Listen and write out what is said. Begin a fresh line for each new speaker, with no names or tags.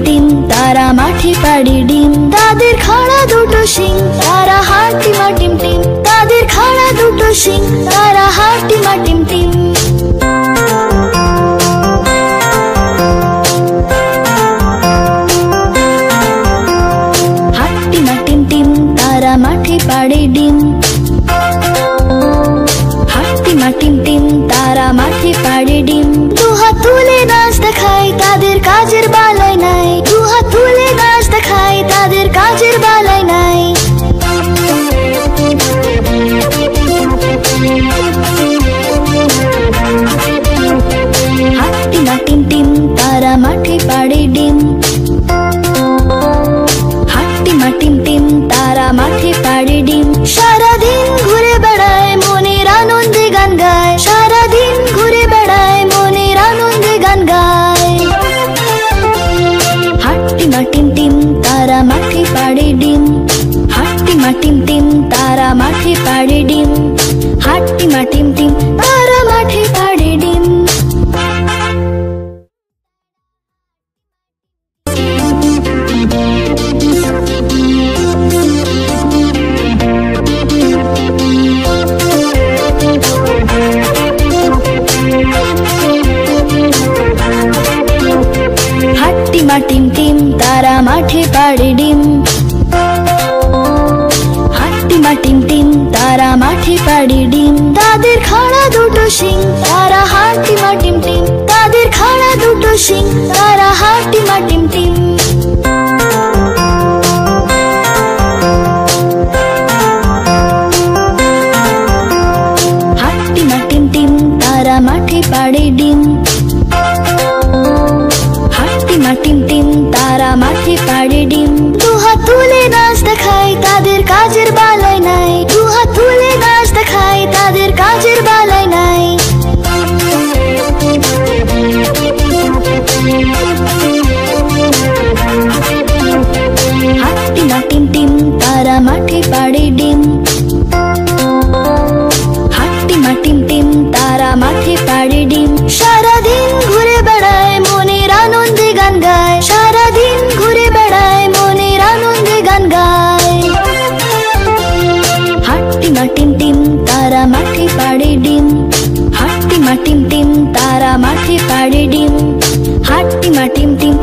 team তারা মাঠে পাড়ে ডিম তাদের খাড়া দুটো শিং তারা হাটিমা টিম টিম তাদের খাড়া দুটো শিং তারা হাটিমা টিম টিম হাটিমা টিম টিম তারা মাঠে পাড়ে ডিম হাটিমা টিম টিম তারা মাঠে পাড়ে ডিম দুহাত তুলে নাচ দেখায় তাদের কাজের বালাই নাই দুহাত তুলে নাচ দেখায় তাদের কাজের বালাই নাই হাটিমা টিম টিম তারা মাঠে পাড়ে ডিম হাটিমা টিম টিম তারা মাঠে পাড়ে ডিম সারাদিন ঘুরে বেড়ায় মনের আনন্দে গান গায় সারাদিন ঘুরে বেড়ায় মনের আনন্দে গান গায় হাটিমা টিম টিম তারা মাঠে পাড়ে ডিম হাটিমা টিম টিম তারা মাঠে পাড়ে ডিম হাটিমা টিম টিম তারা মাঠে পাড়ে ডিম হাটিমা টিম টিম তারা মাঠে পাড়ে ডিম হাটিমা টিম টিম তারা মাঠে পাড়ে ডিম তাদের খাড়া দুটো শিং তারা হাটিমা টিম টিম তাদের খাড়া দুটো শিং তারা হাটিমা টিম টিম হাটিমা টিম টিম তারা মাঠে পাড়ে ডিম হাটিমা টিম টিম তারা মাঠে পাড়ে ডিম দুহাত তুলে নাচ দেখায় তাদের কাজের বালাই নাই দুহাত তুলে নাচ দেখায় তাদের কাজের বালাই নাই হাটিমা টিম টিম তারা মাঠে পাড়ে ডিম হাটিমা টিম টিম তারা মাঠে পাড়ে ডিম সারাদিন ঘুরে বেড়ায় মনের আনন্দে গান গায় সারাদিন ঘুরে বেড়ায় মনের আনন্দে গান গায় হাটিমা টিম টিম তারা মাঠে পাড়ে ডিম হাটিমা টিম টিম তারা মাঠে পাড়ে ডিম হাটিমা টিম টিম